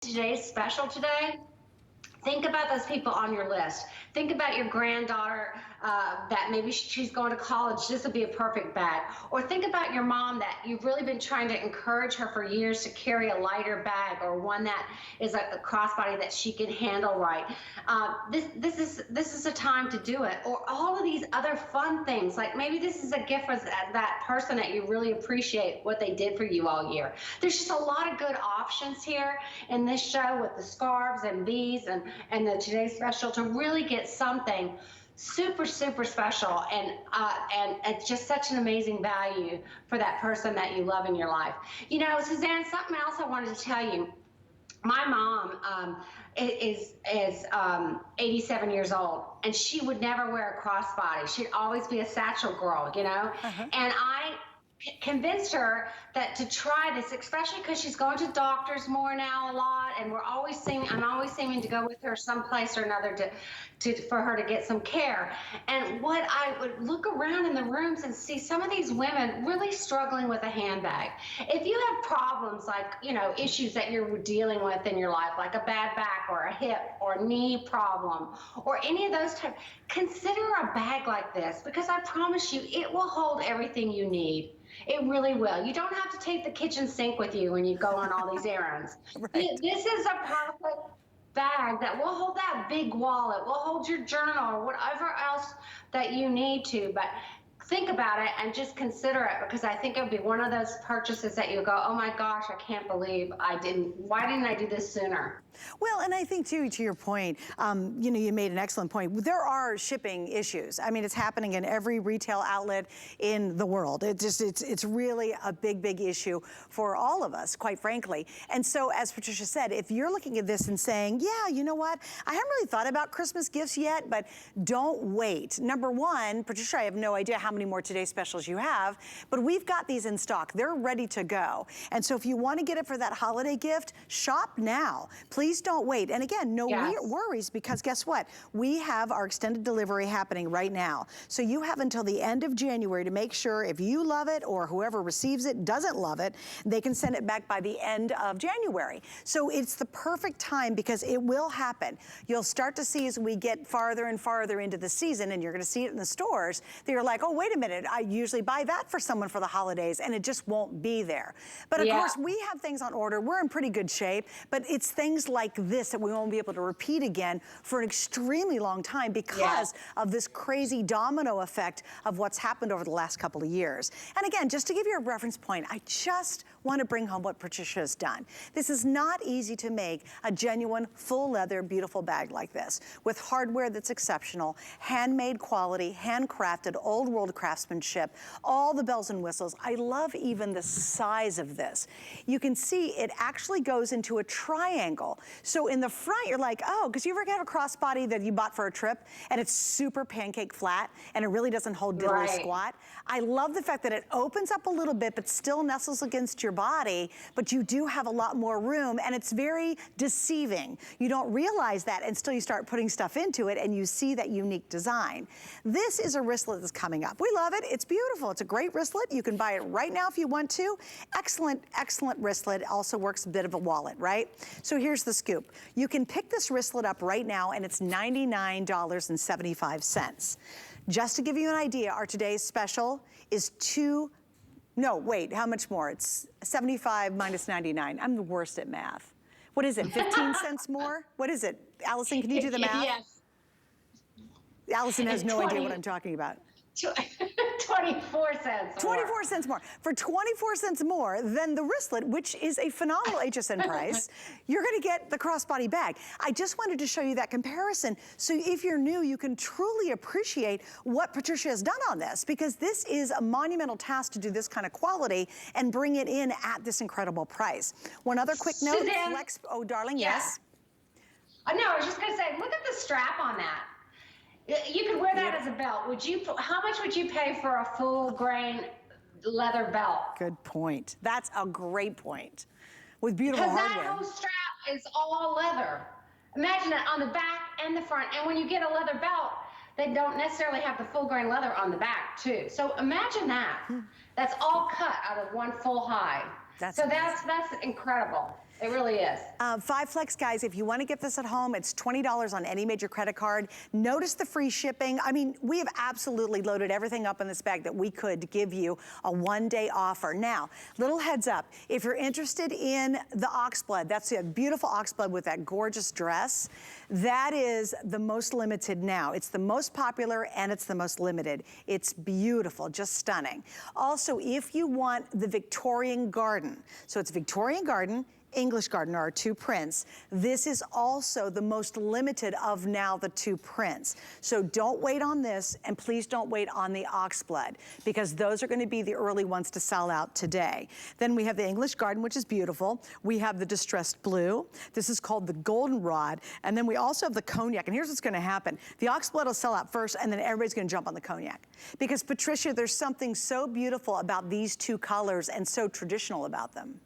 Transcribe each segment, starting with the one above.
today's special today, think about those people on your list. Think about your granddaughter that maybe she's going to college. This would be a perfect bag. Or think about your mom that you've really been trying to encourage her for years to carry a lighter bag, or one that is a crossbody that she can handle right. This is a time to do it. Or all of these other fun things, like maybe this is a gift for that person that you really appreciate what they did for you all year. There's just a lot of good options here in this show with the scarves and beads and the today's special to really get something super special, and it's just such an amazing value for that person that you love in your life. You know, Suzanne, something else I wanted to tell you. My mom is 87 years old, and she would never wear a crossbody. She'd always be a satchel girl, you know. And I convinced her that to try this, especially because she's going to doctors more now a lot, and I'm always seeming to go with her someplace or another for her to get some care. And what I would look around in the rooms and see some of these women really struggling with a handbag. If you have problems like, you know, issues that you're dealing with in your life, like a bad back or a hip or knee problem or any of those types, consider a bag like this, because I promise you it will hold everything you need. It really will. You don't have to take the kitchen sink with you when you go on all these errands. Right. This is a perfect bag that will hold that big wallet, will hold your journal or whatever else that you need to. But think about it and just consider it, because I think it'll be one of those purchases that you go, oh my gosh, I can't believe why didn't I do this sooner? Well, and I think too, to your point, you know, you made an excellent point. There are shipping issues. I mean, it's happening in every retail outlet in the world. It's really a big issue for all of us, quite frankly. And so, as Patricia said, if you're looking at this and saying, yeah, you know what, I haven't really thought about Christmas gifts yet, but don't wait. Number one, Patricia, I have no idea how many more today's specials you have, but we've got these in stock. They're ready to go. And so if you want to get it for that holiday gift, shop now. Please don't wait. And again, no worries, because guess what? We have our extended delivery happening right now. So you have until the end of January to make sure if you love it or whoever receives it doesn't love it, they can send it back by the end of January. So it's the perfect time, because it will happen. You'll start to see as we get farther and farther into the season, and you're going to see it in the stores, that you're like, oh, wait a minute, I usually buy that for someone for the holidays, and it just won't be there. But of course, we have things on order. We're in pretty good shape, but it's things like this that we won't be able to repeat again for an extremely long time, because of this crazy domino effect of what's happened over the last couple of years. And again, just to give you a reference point, I just want to bring home what Patricia has done. This is not easy to make a genuine, full leather, beautiful bag like this, with hardware that's exceptional, handmade quality, handcrafted, old world craftsmanship, all the bells and whistles. I love even the size of this. You can see it actually goes into a triangle. So in the front, you're like, oh, because you ever have a crossbody that you bought for a trip and it's super pancake flat and it really doesn't hold diddly squat? I love the fact that it opens up a little bit but still nestles against your body, but you do have a lot more room, and it's very deceiving. You don't realize that until you start putting stuff into it and you see that unique design. This is a wristlet that's coming up. We love it. It's beautiful. It's a great wristlet. You can buy it right now if you want to. Excellent wristlet. Also works a bit of a wallet, right? So here's the scoop. You can pick this wristlet up right now, and it's $99.75. Just to give you an idea, our today's special is how much more? It's 75 minus 99. I'm the worst at math. What is it, 15 cents more? What is it? Allison, can you do the math? Yes. Allison has no idea what I'm talking about. 24 cents. 24 cents more. For 24 cents more than the wristlet, which is a phenomenal HSN price, you're going to get the crossbody bag. I just wanted to show you that comparison, so if you're new, you can truly appreciate what Patricia has done on this, because this is a monumental task to do this kind of quality and bring it in at this incredible price. One other quick note, Suzanne, oh, darling, yes? No, I was just going to say, look at the strap on that. You could wear that as a belt. How much would you pay for a full grain leather belt? Good point. That's a great point. With beautiful hardware. Because that whole strap is all leather. Imagine that on the back and the front. And when you get a leather belt, they don't necessarily have the full grain leather on the back too. So imagine that. That's all cut out of one full hide. That's incredible. It really is. 5 Flex, guys, if you want to get this at home, it's $20 on any major credit card. Notice the free shipping. I mean, we have absolutely loaded everything up in this bag that we could to give you a one-day offer. Now, little heads up, if you're interested in the Oxblood, that's a beautiful Oxblood with that gorgeous dress, that is the most limited now. It's the most popular and it's the most limited. It's beautiful, just stunning. Also, if you want the Victorian Garden, so it's Victorian Garden, English Garden are our 2 prints. This is also the most limited of now the 2 prints. So don't wait on this, and please don't wait on the Oxblood, because those are going to be the early ones to sell out today. Then we have the English Garden, which is beautiful. We have the Distressed Blue. This is called the Goldenrod. And then we also have the Cognac. And here's what's going to happen. The Oxblood will sell out first, and then everybody's going to jump on the Cognac. Because, Patricia, there's something so beautiful about these 2 colors and so traditional about them.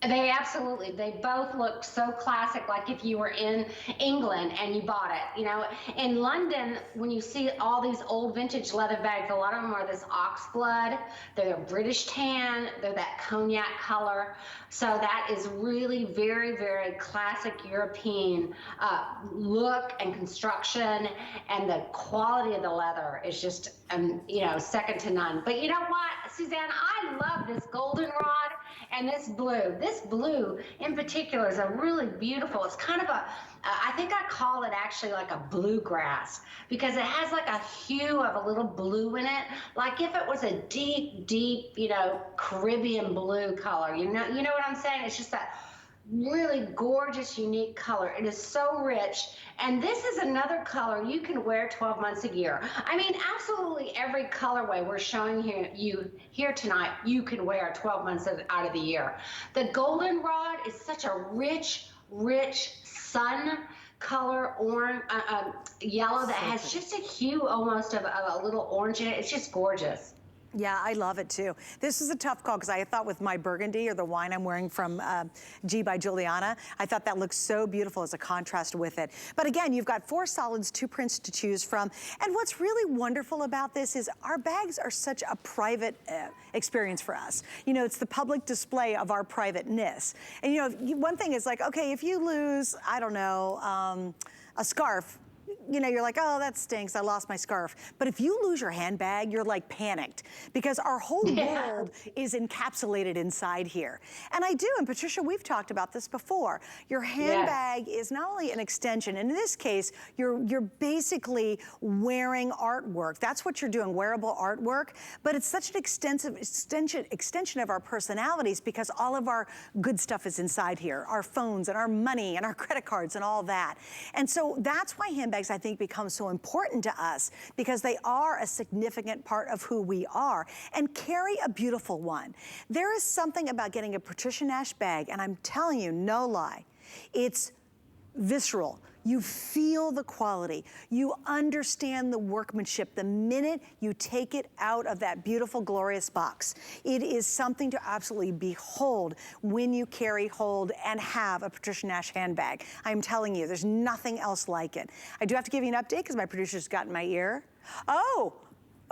They absolutely, they both look so classic, like if you were in England and you bought it. You know, in London, when you see all these old vintage leather bags, a lot of them are this Oxblood, they're British tan, they're that cognac color. So that is really very, very classic European look and construction, and the quality of the leather is just, you know, second to none. But you know what, Suzanne, I love this goldenrod and this blue. This blue in particular is a really beautiful, it's kind of a, I think I call it actually like a bluegrass, because it has like a hue of a little blue in it, like if it was a deep, deep, you know, Caribbean blue color. You know what I'm saying? It's just that really gorgeous, unique color. It is so rich. And this is another color you can wear 12 months a year. I mean, absolutely every colorway we're showing you here tonight, you can wear 12 months out of the year. The goldenrod is such a rich, rich sun color, orange, yellow that has just a hue almost of a little orange in it. It's just gorgeous. Yeah, I love it too. This is a tough call because I thought with my burgundy, or the wine I'm wearing from G by Giuliana, I thought that looked so beautiful as a contrast with it. But again, you've got 4 solids, 2 prints to choose from. And what's really wonderful about this is our bags are such a private experience for us. You know, it's the public display of our privateness. And you know, one thing is like, okay, if you lose, I don't know, a scarf, you know, you're like, oh, that stinks, I lost my scarf. But if you lose your handbag, you're like panicked, because our whole world is encapsulated inside here. And I do, and Patricia, we've talked about this before. Your handbag is not only an extension, and in this case, you're basically wearing artwork. That's what you're doing, wearable artwork, but it's such an extensive extension of our personalities, because all of our good stuff is inside here, our phones and our money and our credit cards and all that. And so that's why handbags, I think, become so important to us, because they are a significant part of who we are. And carry a beautiful one. There is something about getting a Patricia Nash bag, and I'm telling you, no lie, it's visceral. You feel the quality. You understand the workmanship the minute you take it out of that beautiful, glorious box. It is something to absolutely behold when you carry, hold, and have a Patricia Nash handbag. I'm telling you, there's nothing else like it. I do have to give you an update because my producer's got in my ear.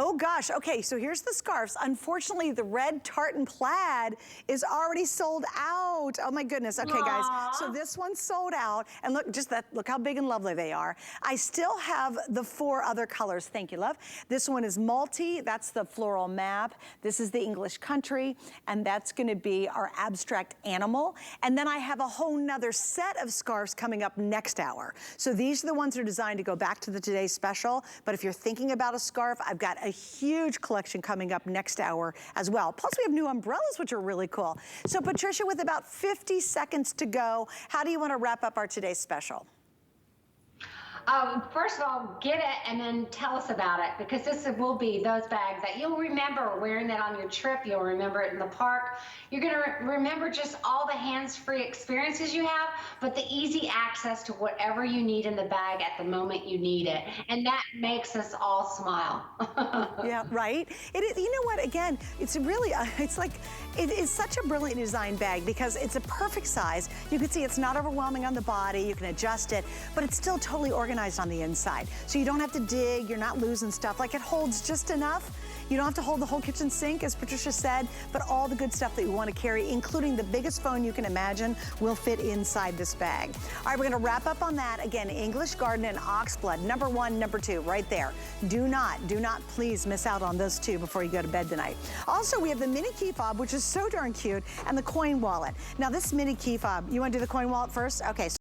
Oh gosh, okay, so here's the scarves. Unfortunately, the red tartan plaid is already sold out. Oh my goodness, okay guys, so this one's sold out, and look, just that, look how big and lovely they are. I still have the 4 other colors, thank you, love. This one is multi, that's the floral map. This is the English country, and that's gonna be our abstract animal. And then I have a whole nother set of scarves coming up next hour. So these are the ones that are designed to go back to the today's special, but if you're thinking about a scarf, I've got a huge collection coming up next hour as well. Plus we have new umbrellas, which are really cool. So Patricia, with about 50 seconds to go, how do you want to wrap up our today's special? First of all, get it and then tell us about it, because this will be those bags that you'll remember wearing that on your trip. You'll remember it in the park. You're going to remember just all the hands-free experiences you have, but the easy access to whatever you need in the bag at the moment you need it. And that makes us all smile. Yeah, right? You know what, again, it's really, it's like, it is such a brilliantly designed bag because it's a perfect size. You can see it's not overwhelming on the body. You can adjust it, but it's still totally organized organized on the inside. So you don't have to dig, you're not losing stuff. Like, it holds just enough. You don't have to hold the whole kitchen sink, as Patricia said, but all the good stuff that you want to carry, including the biggest phone you can imagine, will fit inside this bag. All right, we're going to wrap up on that. Again, English Garden and Oxblood, number 1, number 2, right there. Do not please miss out on those 2 before you go to bed tonight. Also, we have the mini key fob, which is so darn cute, and the coin wallet. Now, this mini key fob, you want to do the coin wallet first? Okay.